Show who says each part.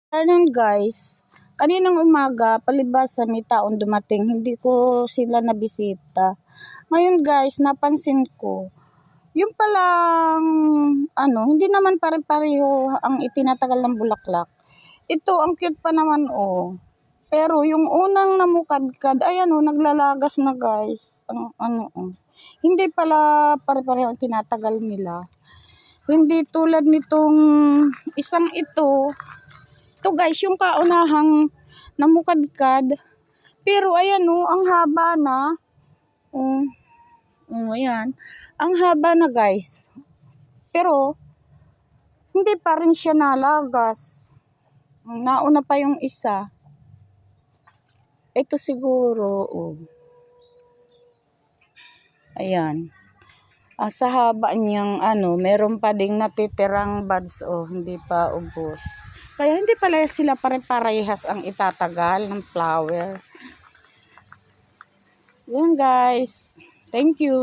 Speaker 1: Ayun guys, kaninang umaga palibhas sa may taong dumating, hindi ko sila nabisita. Ngayon guys, napansin ko, yung palang hindi naman pare-pareho ang itinatagal ng bulaklak. Ito, ang cute pa naman oh. Pero yung unang namukadkad, ayan oh, naglalagas na guys. Hindi pala pare-pareho ang tinatagal nila. Hindi tulad nitong isang ito. Ito guys, yung kaunahang namukadkad. Pero ayan oh, ang haba na. Ayan. Ang haba na guys. Pero, hindi pa rin siya nalagas. Nauna pa yung isa. Ito siguro, ayan. Sa haba niyang meron pa ding natitirang buds, hindi pa ubos. Kaya hindi pala sila pare-parehas ang itatagal ng flower. Yan guys. Thank you.